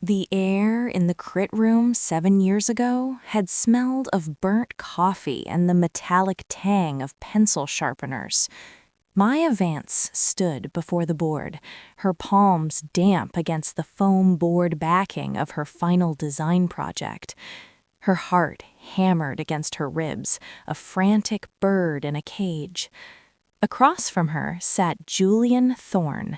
The air in the crit room 7 years ago had smelled of burnt coffee and the metallic tang of pencil sharpeners. Maya Vance stood before the board, her palms damp against the foam board backing of her final design project. Her heart hammered against her ribs, a frantic bird in a cage. Across from her sat Julian Thorne.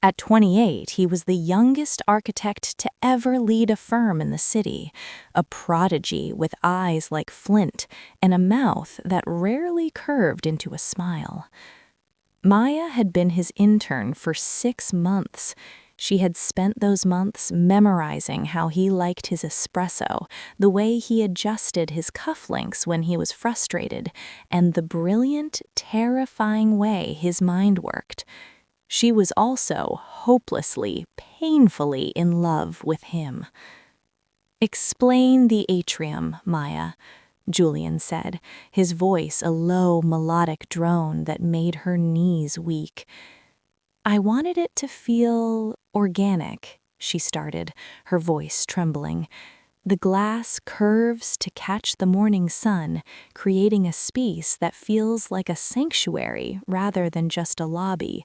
At 28, he was the youngest architect to ever lead a firm in the city, a prodigy with eyes like flint and a mouth that rarely curved into a smile. Maya had been his intern for 6 months. She had spent those months memorizing how he liked his espresso, the way he adjusted his cufflinks when he was frustrated, and the brilliant, terrifying way his mind worked. She was also hopelessly, painfully in love with him. "Explain the atrium, Maya," Julian said, his voice a low, melodic drone that made her knees weak. "I wanted it to feel organic," she started, her voice trembling. "The glass curves to catch the morning sun, creating a space that feels like a sanctuary rather than just a lobby.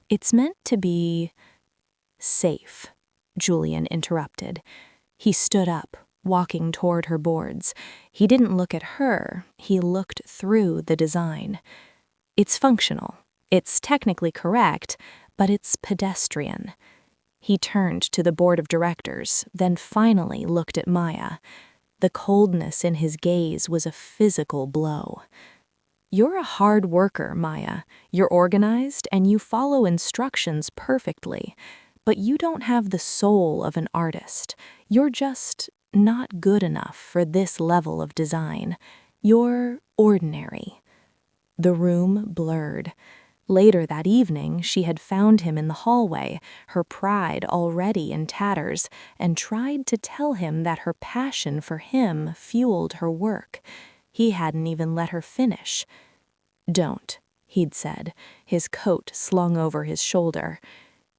It's meant to be safe," Julian interrupted. He stood up, walking toward her boards. He didn't look at her, he looked through the design. "It's functional. It's technically correct, but it's pedestrian." He turned to the board of directors, then finally looked at Maya. The coldness in his gaze was a physical blow. "You're a hard worker, Maya. You're organized and you follow instructions perfectly. But you don't have the soul of an artist. You're just not good enough for this level of design. You're ordinary." The room blurred. Later that evening, she had found him in the hallway, her pride already in tatters, and tried to tell him that her passion for him fueled her work. He hadn't even let her finish. "Don't," he'd said, his coat slung over his shoulder.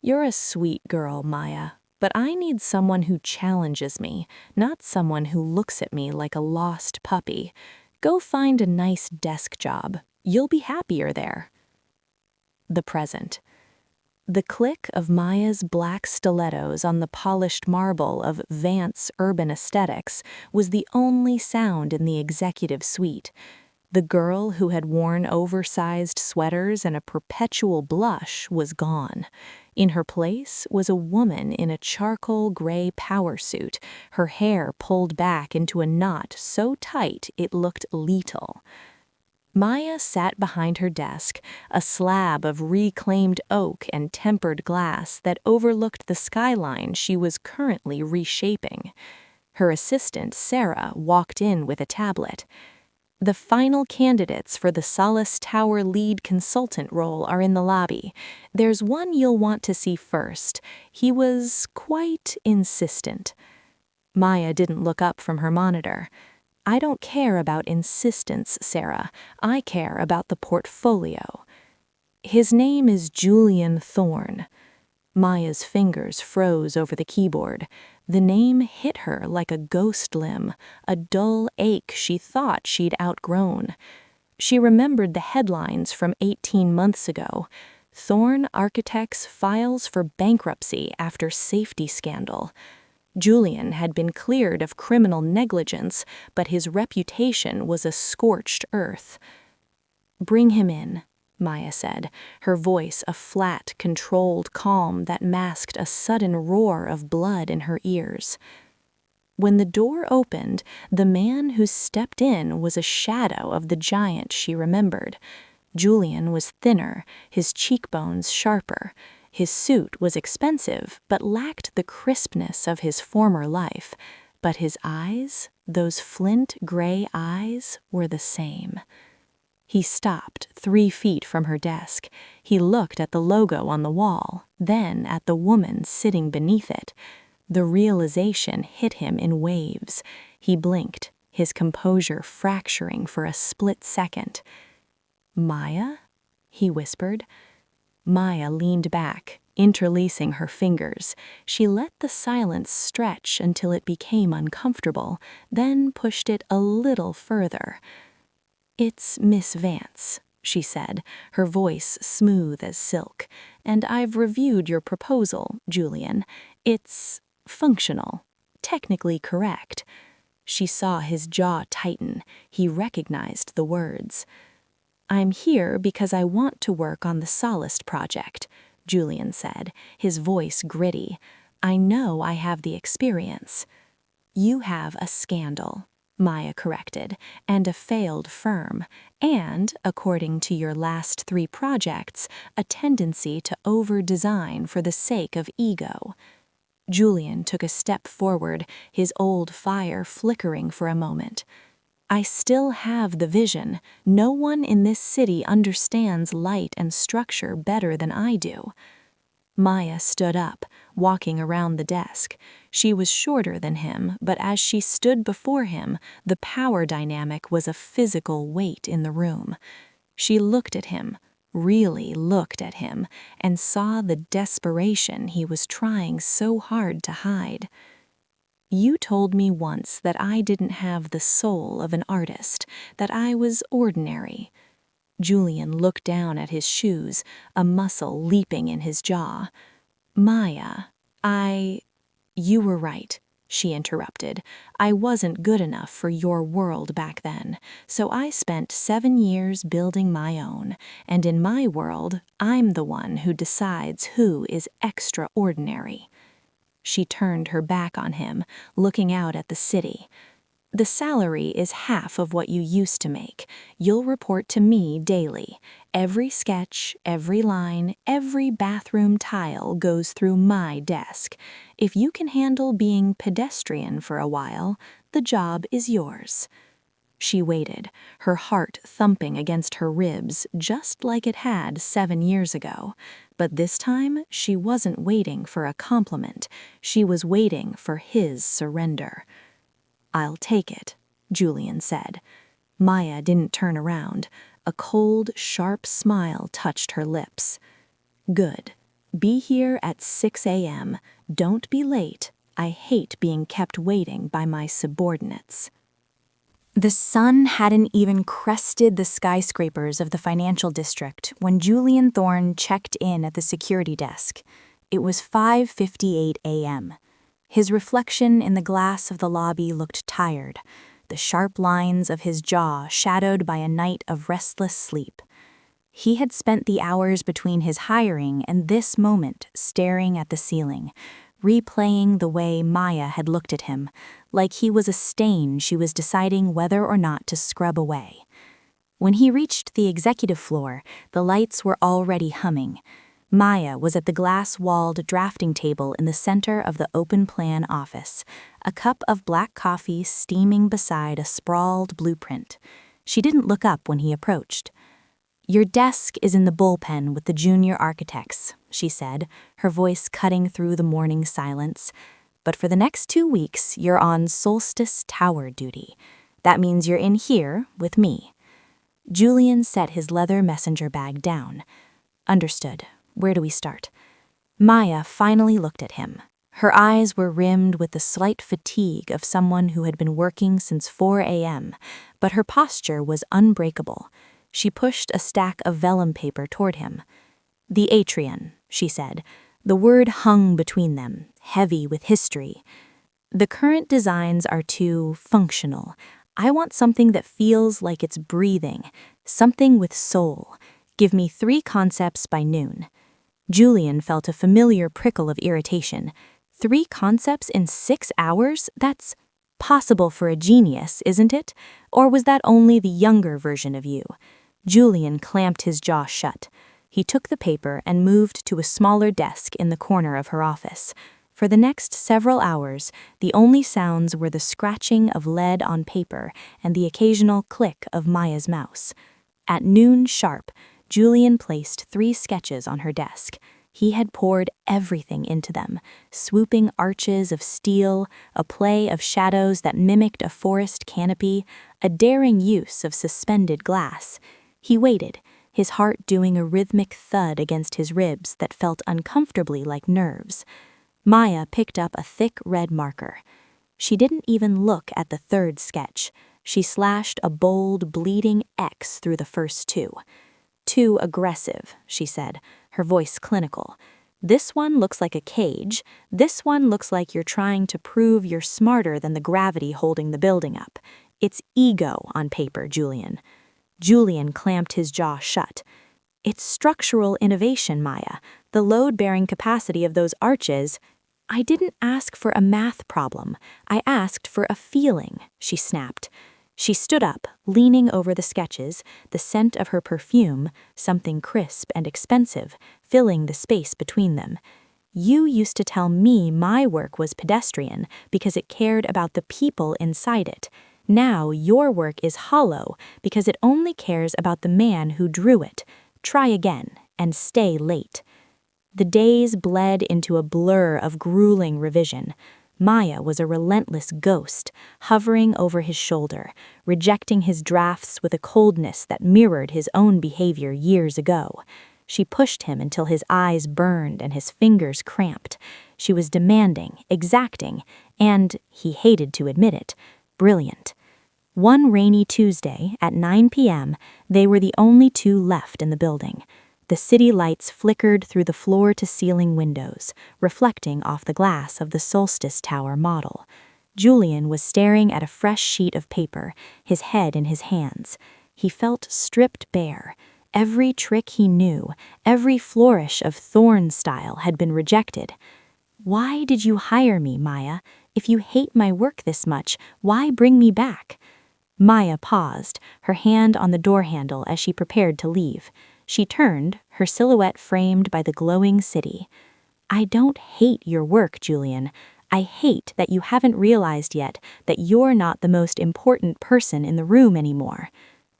"You're a sweet girl, Maya, but I need someone who challenges me, not someone who looks at me like a lost puppy. Go find a nice desk job. You'll be happier there." The present. The click of Maya's black stilettos on the polished marble of Vance Urban Aesthetics was the only sound in the executive suite. The girl who had worn oversized sweaters and a perpetual blush was gone. In her place was a woman in a charcoal gray power suit, her hair pulled back into a knot so tight it looked lethal. Maya sat behind her desk, a slab of reclaimed oak and tempered glass that overlooked the skyline she was currently reshaping. Her assistant, Sarah, walked in with a tablet. "The final candidates for the Solace Tower lead consultant role are in the lobby. There's one you'll want to see first. He was quite insistent." Maya didn't look up from her monitor. "I don't care about insistence, Sarah. I care about the portfolio." "His name is Julian Thorne." Maya's fingers froze over the keyboard. The name hit her like a ghost limb, a dull ache she thought she'd outgrown. She remembered the headlines from 18 months ago. "Thorne Architects files for bankruptcy after safety scandal." Julian had been cleared of criminal negligence, but his reputation was a scorched earth. "Bring him in," Maya said, her voice a flat, controlled calm that masked a sudden roar of blood in her ears. When the door opened, the man who stepped in was a shadow of the giant she remembered. Julian was thinner, his cheekbones sharper. His suit was expensive, but lacked the crispness of his former life. But his eyes, those flint gray eyes, were the same. He stopped 3 feet from her desk. He looked at the logo on the wall, then at the woman sitting beneath it. The realization hit him in waves. He blinked, his composure fracturing for a split second. "Maya?" he whispered. Maya leaned back, Interlacing her fingers, she let the silence stretch until it became uncomfortable, then pushed it a little further. "It's Miss Vance," she said, her voice smooth as silk, "and I've reviewed your proposal, Julian. It's functional, technically correct." She saw his jaw tighten. He recognized the words. "I'm here because I want to work on the Solace project," Julian said, his voice gritty. "I know I have the experience." "You have a scandal," Maya corrected, "and a failed firm, and, according to your last 3 projects, a tendency to over-design for the sake of ego." Julian took a step forward, his old fire flickering for a moment. "I still have the vision. No one in this city understands light and structure better than I do." Maya stood up, walking around the desk. She was shorter than him, but as she stood before him, the power dynamic was a physical weight in the room. She looked at him, really looked at him, and saw the desperation he was trying so hard to hide. "You told me once that I didn't have the soul of an artist, that I was ordinary." Julian looked down at his shoes, a muscle leaping in his jaw. "Maya, You were right," she interrupted. "I wasn't good enough for your world back then, so I spent 7 years building my own, and in my world, I'm the one who decides who is extraordinary." She turned her back on him, looking out at the city. "The salary is half of what you used to make. You'll report to me daily. Every sketch, every line, every bathroom tile goes through my desk. If you can handle being pedestrian for a while, the job is yours." She waited, her heart thumping against her ribs just like it had 7 years ago. But this time, she wasn't waiting for a compliment. She was waiting for his surrender. "I'll take it," Julian said. Maya didn't turn around. A cold, sharp smile touched her lips. "Good. Be here at 6 a.m. Don't be late. I hate being kept waiting by my subordinates." The sun hadn't even crested the skyscrapers of the financial district when Julian Thorne checked in at the security desk. It was 5:58 a.m. His reflection in the glass of the lobby looked tired, the sharp lines of his jaw shadowed by a night of restless sleep. He had spent the hours between his hiring and this moment staring at the ceiling, replaying the way Maya had looked at him, like he was a stain she was deciding whether or not to scrub away. When he reached the executive floor, the lights were already humming. Maya was at the glass-walled drafting table in the center of the open-plan office, a cup of black coffee steaming beside a sprawled blueprint. She didn't look up when he approached. "Your desk is in the bullpen with the junior architects," she said, her voice cutting through the morning silence. "But for the next 2 weeks, you're on Solstice Tower duty. That means you're in here with me." Julian set his leather messenger bag down. "Understood. Where do we start?" Maya finally looked at him. Her eyes were rimmed with the slight fatigue of someone who had been working since 4 a.m., but her posture was unbreakable. She pushed a stack of vellum paper toward him. "The Atrium," she said. The word hung between them, heavy with history. "The current designs are too functional. I want something that feels like it's breathing, something with soul. Give me 3 concepts by noon." Julian felt a familiar prickle of irritation. 3 concepts in 6 hours? That's possible for a genius, isn't it? Or was that only the younger version of you? Julian clamped his jaw shut. He took the paper and moved to a smaller desk in the corner of her office. For the next several hours, the only sounds were the scratching of lead on paper and the occasional click of Maya's mouse. At noon sharp, Julian placed 3 sketches on her desk. He had poured everything into them, swooping arches of steel, a play of shadows that mimicked a forest canopy, a daring use of suspended glass. He waited, his heart doing a rhythmic thud against his ribs that felt uncomfortably like nerves. Maya picked up a thick red marker. She didn't even look at the third sketch. She slashed a bold, bleeding X through the first two. "Too aggressive," she said, her voice clinical. "This one looks like a cage. This one looks like you're trying to prove you're smarter than the gravity holding the building up. It's ego on paper, Julian." Julian clamped his jaw shut. "It's structural innovation, Maya. The load-bearing capacity of those arches—" "I didn't ask for a math problem. I asked for a feeling," she snapped. She stood up, leaning over the sketches, the scent of her perfume, something crisp and expensive, filling the space between them. "You used to tell me my work was pedestrian because it cared about the people inside it. Now your work is hollow because it only cares about the man who drew it. Try again and stay late." The days bled into a blur of grueling revision. Maya was a relentless ghost, hovering over his shoulder, rejecting his drafts with a coldness that mirrored his own behavior years ago. She pushed him until his eyes burned and his fingers cramped. She was demanding, exacting, and, he hated to admit it, brilliant. One rainy Tuesday at 9 p.m., they were the only two left in the building. The city lights flickered through the floor-to-ceiling windows, reflecting off the glass of the Solstice Tower model. Julian was staring at a fresh sheet of paper, his head in his hands. He felt stripped bare. Every trick he knew, every flourish of Thorne style had been rejected. "Why did you hire me, Maya? If you hate my work this much, why bring me back?" Maya paused, her hand on the door handle as she prepared to leave. She turned, her silhouette framed by the glowing city. "I don't hate your work, Julian. I hate that you haven't realized yet that you're not the most important person in the room anymore."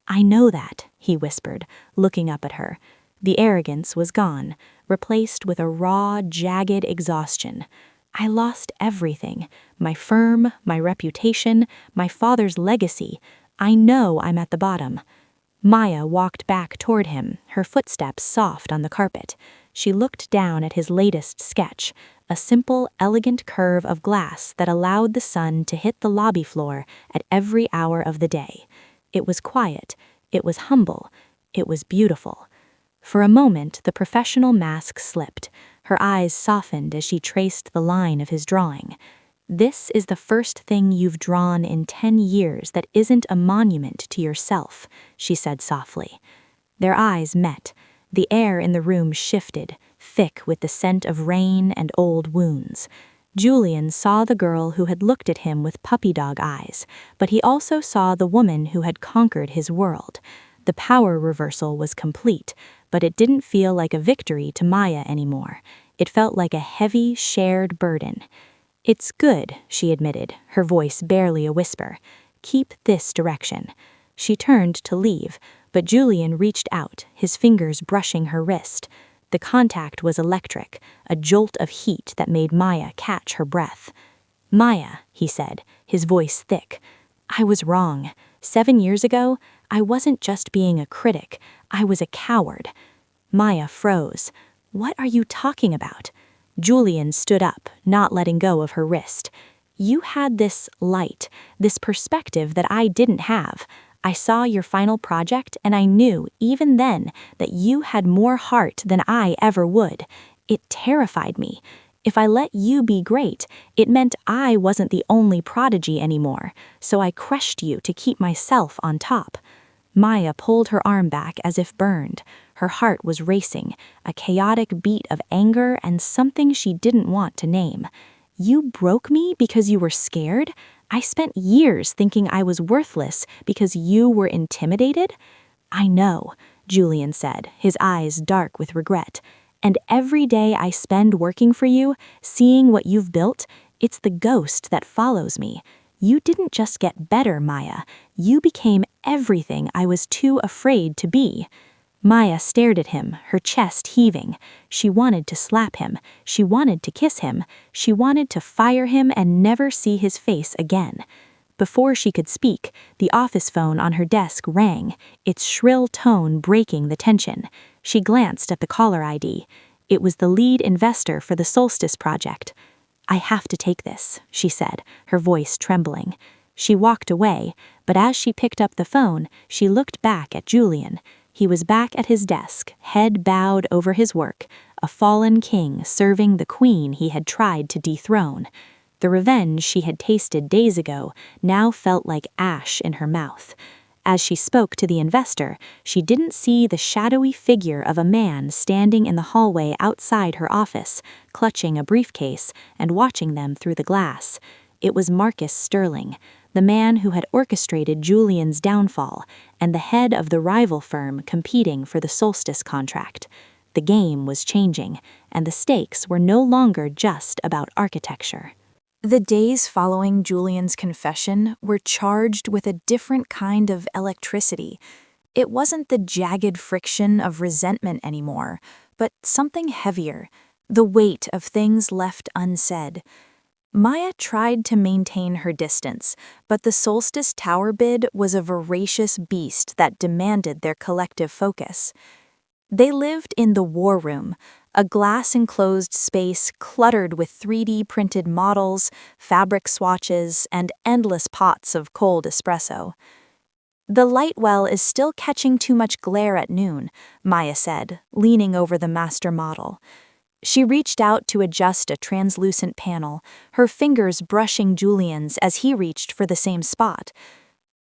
"I know that," he whispered, looking up at her. The arrogance was gone, replaced with a raw, jagged exhaustion. "I lost everything. My firm, my reputation, my father's legacy. I know I'm at the bottom." Maya walked back toward him, her footsteps soft on the carpet. She looked down at his latest sketch, a simple, elegant curve of glass that allowed the sun to hit the lobby floor at every hour of the day. It was quiet, it was humble, it was beautiful. For a moment, the professional mask slipped. Her eyes softened as she traced the line of his drawing. "This is the first thing you've drawn in 10 years that isn't a monument to yourself," she said softly. Their eyes met. The air in the room shifted, thick with the scent of rain and old wounds. Julian saw the girl who had looked at him with puppy dog eyes, but he also saw the woman who had conquered his world. The power reversal was complete, but it didn't feel like a victory to Maya anymore. It felt like a heavy, shared burden. "It's good," she admitted, her voice barely a whisper. "Keep this direction." She turned to leave, but Julian reached out, his fingers brushing her wrist. The contact was electric, a jolt of heat that made Maya catch her breath. "Maya," he said, his voice thick, "I was wrong. 7 years ago, I wasn't just being a critic, I was a coward." Maya froze. "What are you talking about?" Julian stood up, not letting go of her wrist. "You had this light, this perspective that I didn't have. I saw your final project and I knew, even then, that you had more heart than I ever would. It terrified me. If I let you be great, it meant I wasn't the only prodigy anymore, so I crushed you to keep myself on top." Maya pulled her arm back as if burned. Her heart was racing, a chaotic beat of anger and something she didn't want to name. "You broke me because you were scared? I spent years thinking I was worthless because you were intimidated?" "I know," Julian said, his eyes dark with regret. "And every day I spend working for you, seeing what you've built, it's the ghost that follows me. You didn't just get better, Maya. You became everything I was too afraid to be." Maya stared at him, her chest heaving. She wanted to slap him. She wanted to kiss him. She wanted to fire him and never see his face again. Before she could speak, the office phone on her desk rang, its shrill tone breaking the tension. She glanced at the caller ID. It was the lead investor for the Solstice project. "I have to take this," she said, her voice trembling. She walked away, but as she picked up the phone, she looked back at Julian. He was back at his desk, head bowed over his work, a fallen king serving the queen he had tried to dethrone. The revenge she had tasted days ago now felt like ash in her mouth. As she spoke to the investor, she didn't see the shadowy figure of a man standing in the hallway outside her office, clutching a briefcase and watching them through the glass. It was Marcus Sterling, the man who had orchestrated Julian's downfall and the head of the rival firm competing for the Solstice contract. The game was changing, and the stakes were no longer just about architecture. The days following Julian's confession were charged with a different kind of electricity. It wasn't the jagged friction of resentment anymore, but something heavier, the weight of things left unsaid. Maya tried to maintain her distance, but the Solstice Tower bid was a voracious beast that demanded their collective focus. They lived in the War Room, a glass-enclosed space cluttered with 3D printed models, fabric swatches, and endless pots of cold espresso. "The light well is still catching too much glare at noon," Maya said, leaning over the master model. She reached out to adjust a translucent panel, her fingers brushing Julian's as he reached for the same spot.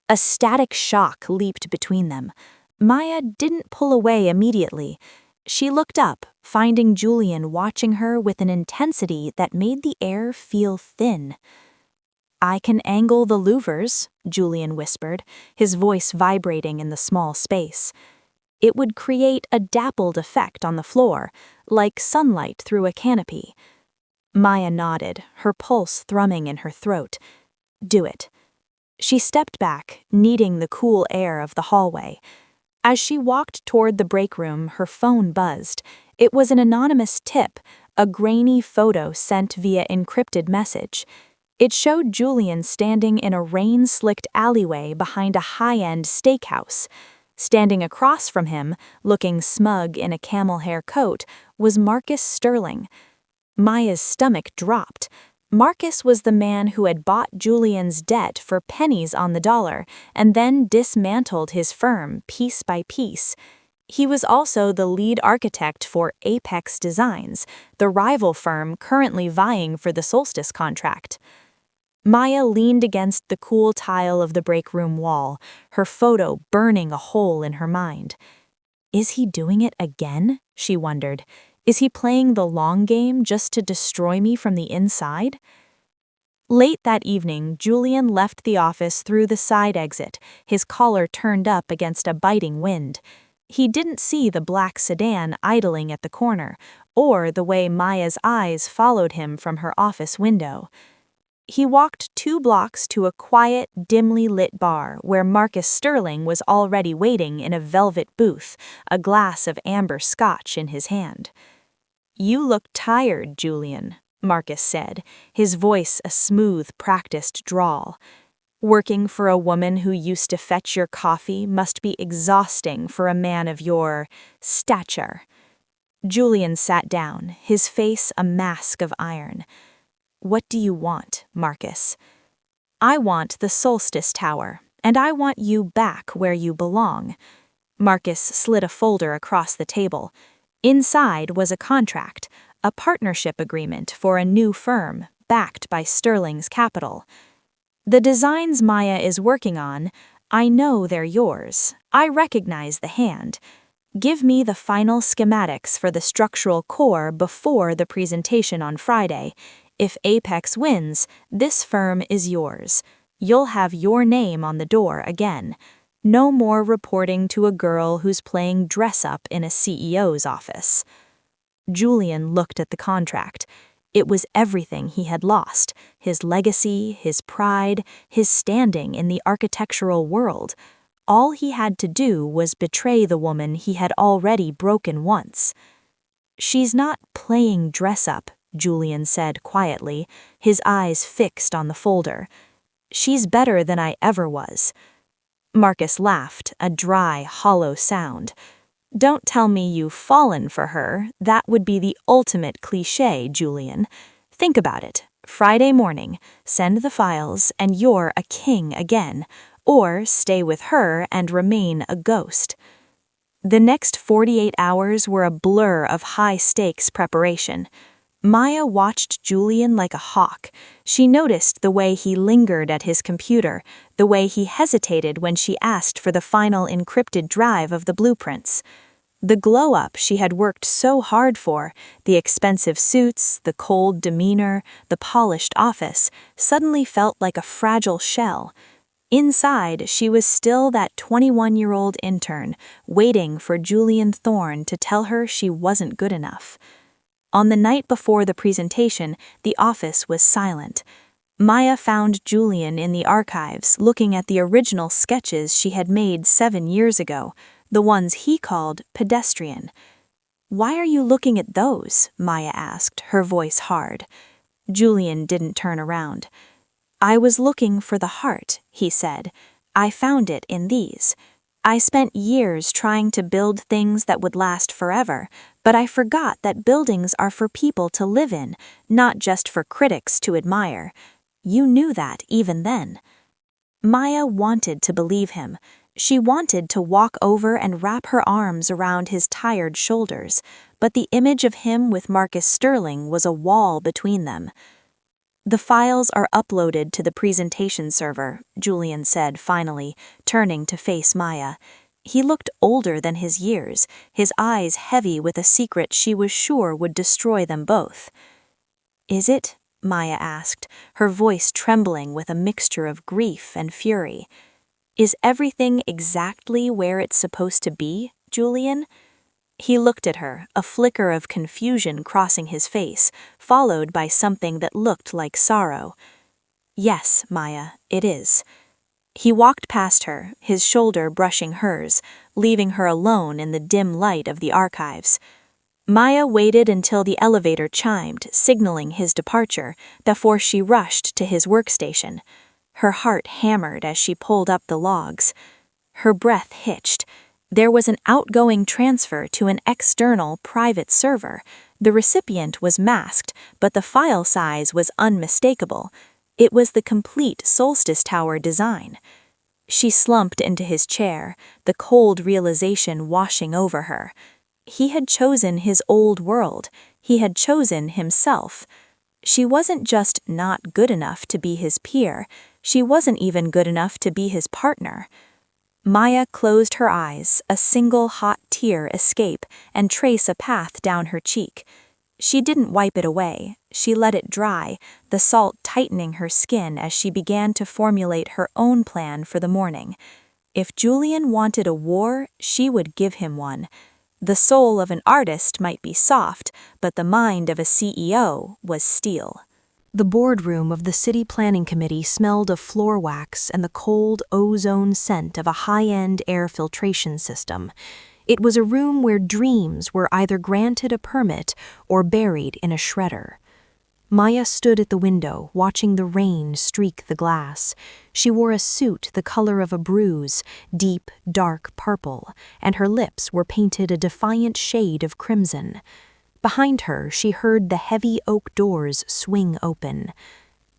A static shock leaped between them. Maya didn't pull away immediately. She looked up, finding Julian watching her with an intensity that made the air feel thin. "I can angle the louvers," Julian whispered, his voice vibrating in the small space. "It would create a dappled effect on the floor, like sunlight through a canopy." Maya nodded, her pulse thrumming in her throat. "Do it." She stepped back, needing the cool air of the hallway. As she walked toward the break room, her phone buzzed. It was an anonymous tip, a grainy photo sent via encrypted message. It showed Julian standing in a rain-slicked alleyway behind a high-end steakhouse. Standing across from him, looking smug in a camel hair coat, was Marcus Sterling. Maya's stomach dropped. Marcus was the man who had bought Julian's debt for pennies on the dollar and then dismantled his firm piece by piece. He was also the lead architect for Apex Designs, the rival firm currently vying for the Solstice contract. Maya leaned against the cool tile of the break room wall, her photo burning a hole in her mind. "Is he doing it again?" she wondered. "Is he playing the long game just to destroy me from the inside?" Late that evening, Julian left the office through the side exit, his collar turned up against a biting wind. He didn't see the black sedan idling at the corner, or the way Maya's eyes followed him from her office window. He walked 2 blocks to a quiet, dimly lit bar where Marcus Sterling was already waiting in a velvet booth, a glass of amber scotch in his hand. "You look tired, Julian," Marcus said, his voice a smooth, practiced drawl. "Working for a woman who used to fetch your coffee must be exhausting for a man of your stature." Julian sat down, his face a mask of iron. "What do you want, Marcus?" "I want the Solstice Tower, and I want you back where you belong." Marcus slid a folder across the table. Inside was a contract, a partnership agreement for a new firm, backed by Sterling's capital. "The designs Maya is working on, I know they're yours. I recognize the hand. Give me the final schematics for the structural core before the presentation on Friday. If Apex wins, this firm is yours. You'll have your name on the door again. No more reporting to a girl who's playing dress-up in a CEO's office." Julian looked at the contract. It was everything he had lost, his legacy, his pride, his standing in the architectural world. All he had to do was betray the woman he had already broken once. "She's not playing dress-up," Julian said quietly, his eyes fixed on the folder. She's better than I ever was." Marcus laughed, a dry, hollow sound. "Don't tell me you've fallen for her. That would be the ultimate cliché, Julian. Think about it. Friday morning, send the files, and you're a king again, or stay with her and remain a ghost." The next 48 hours were a blur of high-stakes preparation. Maya watched Julian like a hawk. She noticed the way he lingered at his computer, the way he hesitated when she asked for the final encrypted drive of the blueprints. The glow-up she had worked so hard for, the expensive suits, the cold demeanor, the polished office, suddenly felt like a fragile shell. Inside, she was still that 21-year-old intern, waiting for Julian Thorne to tell her she wasn't good enough. On the night before the presentation, the office was silent. Maya found Julian in the archives looking at the original sketches she had made 7 years ago, the ones he called pedestrian. "Why are you looking at those?" Maya asked, her voice hard. Julian didn't turn around. "I was looking for the heart," he said. "I found it in these. I spent years trying to build things that would last forever, but I forgot that buildings are for people to live in, not just for critics to admire. You knew that even then." Maya wanted to believe him. She wanted to walk over and wrap her arms around his tired shoulders, but the image of him with Marcus Sterling was a wall between them. "The files are uploaded to the presentation server," Julian said finally, turning to face Maya. He looked older than his years, his eyes heavy with a secret she was sure would destroy them both. "Is it?" Maya asked, her voice trembling with a mixture of grief and fury. "Is everything exactly where it's supposed to be, Julian?" He looked at her, a flicker of confusion crossing his face, followed by something that looked like sorrow. "Yes, Maya, it is." He walked past her, his shoulder brushing hers, leaving her alone in the dim light of the archives. Maya waited until the elevator chimed, signaling his departure, before she rushed to his workstation. Her heart hammered as she pulled up the logs. Her breath hitched. There was an outgoing transfer to an external private server. The recipient was masked, but the file size was unmistakable. It was the complete Solstice Tower design. She slumped into his chair, the cold realization washing over her. He had chosen his old world. He had chosen himself. She wasn't just not good enough to be his peer. She wasn't even good enough to be his partner. Maya closed her eyes, a single hot tear escape and trace a path down her cheek. She didn't wipe it away. She let it dry, the salt tightening her skin as she began to formulate her own plan for the morning. If Julian wanted a war, she would give him one. The soul of an artist might be soft, but the mind of a CEO was steel. The boardroom of the City Planning Committee smelled of floor wax and the cold ozone scent of a high-end air filtration system. It was a room where dreams were either granted a permit or buried in a shredder. Maya stood at the window, watching the rain streak the glass. She wore a suit the color of a bruise, deep, dark purple, and her lips were painted a defiant shade of crimson. Behind her, she heard the heavy oak doors swing open.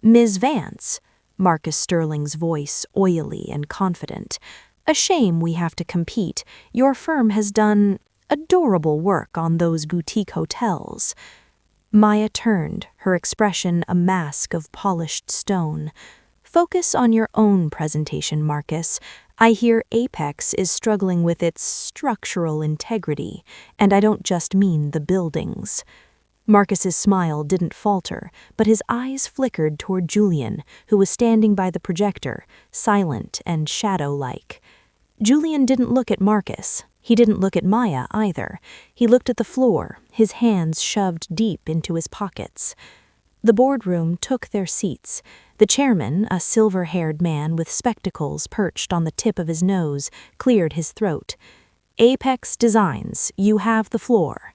"Ms. Vance," Marcus Sterling's voice oily and confident. "A shame we have to compete. Your firm has done adorable work on those boutique hotels." Maya turned, her expression a mask of polished stone. "Focus on your own presentation, Marcus. I hear Apex is struggling with its structural integrity, and I don't just mean the buildings." Marcus's smile didn't falter, but his eyes flickered toward Julian, who was standing by the projector, silent and shadow-like. Julian didn't look at Marcus. He didn't look at Maya either. He looked at the floor, his hands shoved deep into his pockets. The boardroom took their seats. The chairman, a silver-haired man with spectacles perched on the tip of his nose, cleared his throat. "Apex Designs, you have the floor."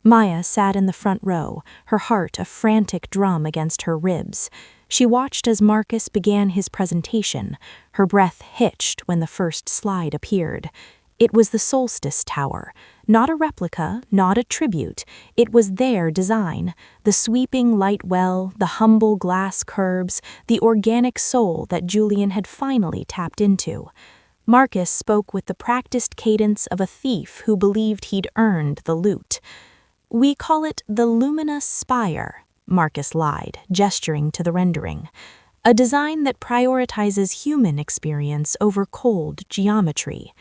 Maya sat in the front row, her heart a frantic drum against her ribs. She watched as Marcus began his presentation. Her breath hitched when the first slide appeared. It was the Solstice Tower. Not a replica, not a tribute. It was their design. The sweeping light well, the humble glass curbs, the organic soul that Julian had finally tapped into. Marcus spoke with the practiced cadence of a thief who believed he'd earned the loot. "We call it the luminous spire," Marcus lied, gesturing to the rendering. "A design that prioritizes human experience over cold geometry."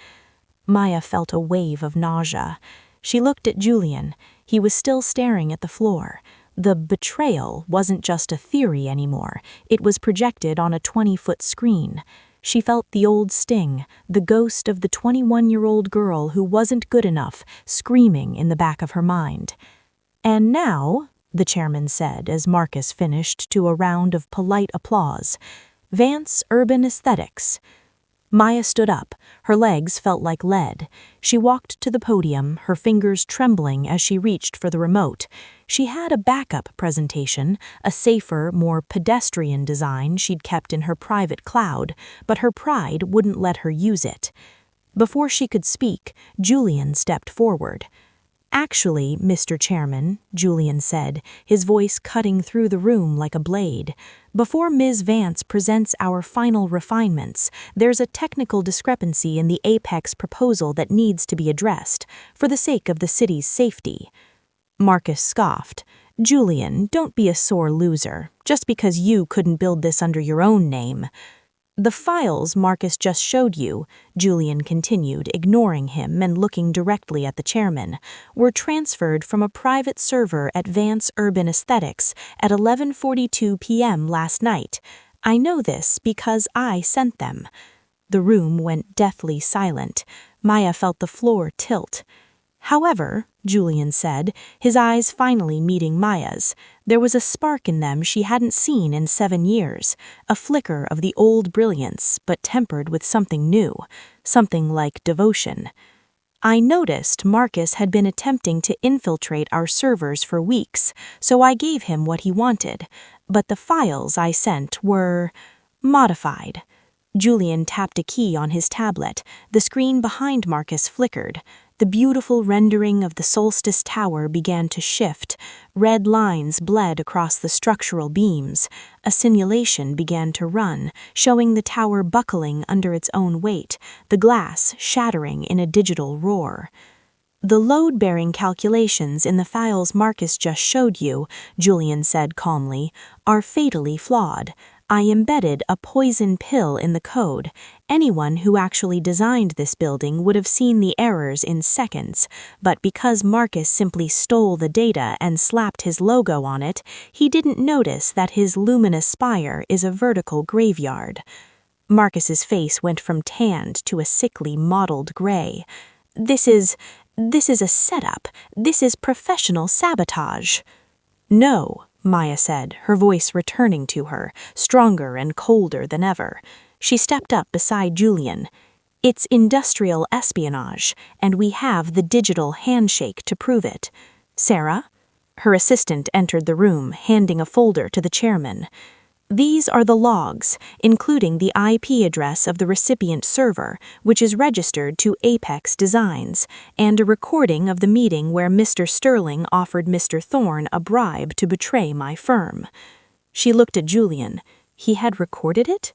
Maya felt a wave of nausea. She looked at Julian. He was still staring at the floor. The betrayal wasn't just a theory anymore. It was projected on a 20-foot screen. She felt the old sting, the ghost of the 21-year-old girl who wasn't good enough, screaming in the back of her mind. "And now," the chairman said as Marcus finished to a round of polite applause, "Vance Urban Aesthetics." Maya stood up. Her legs felt like lead. She walked to the podium, her fingers trembling as she reached for the remote. She had a backup presentation, a safer, more pedestrian design she'd kept in her private cloud, but her pride wouldn't let her use it. Before she could speak, Julian stepped forward. "Actually, Mr. Chairman," Julian said, his voice cutting through the room like a blade, "before Ms. Vance presents our final refinements, there's a technical discrepancy in the Apex proposal that needs to be addressed, for the sake of the city's safety." Marcus scoffed. "Julian, don't be a sore loser, just because you couldn't build this under your own name." "The files Marcus just showed you," Julian continued, ignoring him and looking directly at the chairman, "were transferred from a private server at Vance Urban Aesthetics at 11:42 p.m. last night. I know this because I sent them." The room went deathly silent. Maya felt the floor tilt. "However," Julian said, his eyes finally meeting Maya's, there was a spark in them she hadn't seen in 7 years, a flicker of the old brilliance, but tempered with something new, something like devotion. "I noticed Marcus had been attempting to infiltrate our servers for weeks, so I gave him what he wanted, but the files I sent were modified." Julian tapped a key on his tablet. The screen behind Marcus flickered. The beautiful rendering of the Solstice Tower began to shift. Red lines bled across the structural beams. A simulation began to run, showing the tower buckling under its own weight, the glass shattering in a digital roar. "The load-bearing calculations in the files Marcus just showed you," Julian said calmly, "are fatally flawed. I embedded a poison pill in the code. Anyone who actually designed this building would have seen the errors in seconds, but because Marcus simply stole the data and slapped his logo on it, he didn't notice that his luminous spire is a vertical graveyard." Marcus's face went from tanned to a sickly mottled gray. This is a setup. This is professional sabotage." "No," Maya said, her voice returning to her, stronger and colder than ever. She stepped up beside Julian. "It's industrial espionage, and we have the digital handshake to prove it. Sarah?" Her assistant entered the room, handing a folder to the chairman. "These are the logs, including the IP address of the recipient server, which is registered to Apex Designs, and a recording of the meeting where Mr. Sterling offered Mr. Thorne a bribe to betray my firm." She looked at Julian. He had recorded it?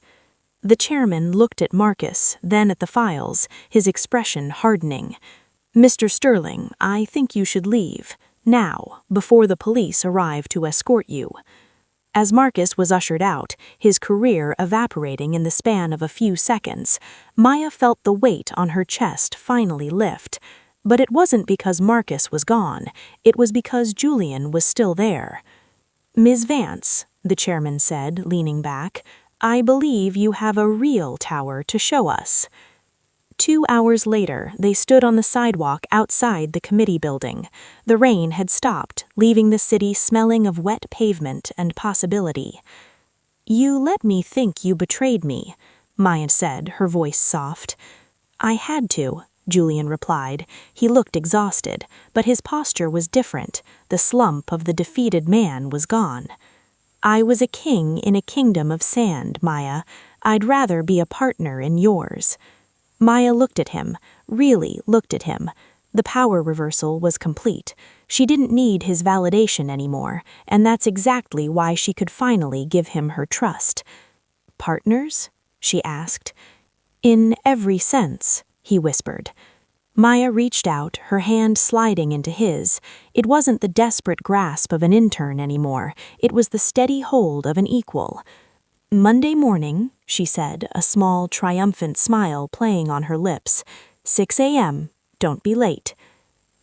The chairman looked at Marcus, then at the files, his expression hardening. "Mr. Sterling, I think you should leave, now, before the police arrive to escort you." As Marcus was ushered out, his career evaporating in the span of a few seconds, Maya felt the weight on her chest finally lift. But it wasn't because Marcus was gone, it was because Julian was still there. "Ms. Vance," the chairman said, leaning back, "I believe you have a real tower to show us." 2 hours later, they stood on the sidewalk outside the committee building. The rain had stopped, leaving the city smelling of wet pavement and possibility. "You let me think you betrayed me," Maya said, her voice soft. "I had to," Julian replied. He looked exhausted, but his posture was different. The slump of the defeated man was gone. I was a king in a kingdom of sand, Maya. I'd rather be a partner in yours. Maya looked at him, really looked at him. The power reversal was complete. She didn't need his validation anymore, and that's exactly why she could finally give him her trust. Partners? She asked. In every sense, he whispered. Maya reached out, her hand sliding into his. It wasn't the desperate grasp of an intern anymore. It was the steady hold of an equal. Monday morning, she said, a small, triumphant smile playing on her lips. 6 a.m. Don't be late.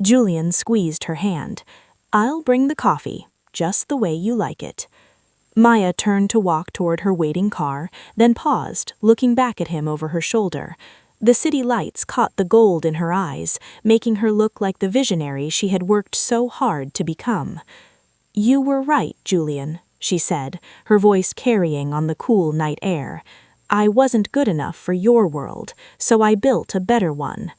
Julian squeezed her hand. I'll bring the coffee, just the way you like it. Maya turned to walk toward her waiting car, then paused, looking back at him over her shoulder. The city lights caught the gold in her eyes, making her look like the visionary she had worked so hard to become. You were right, Julian, she said, her voice carrying on the cool night air. I wasn't good enough for your world, so I built a better one.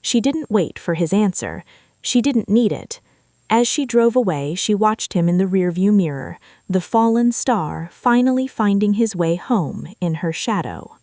She didn't wait for his answer. She didn't need it. As she drove away, she watched him in the rearview mirror, the fallen star finally finding his way home in her shadow.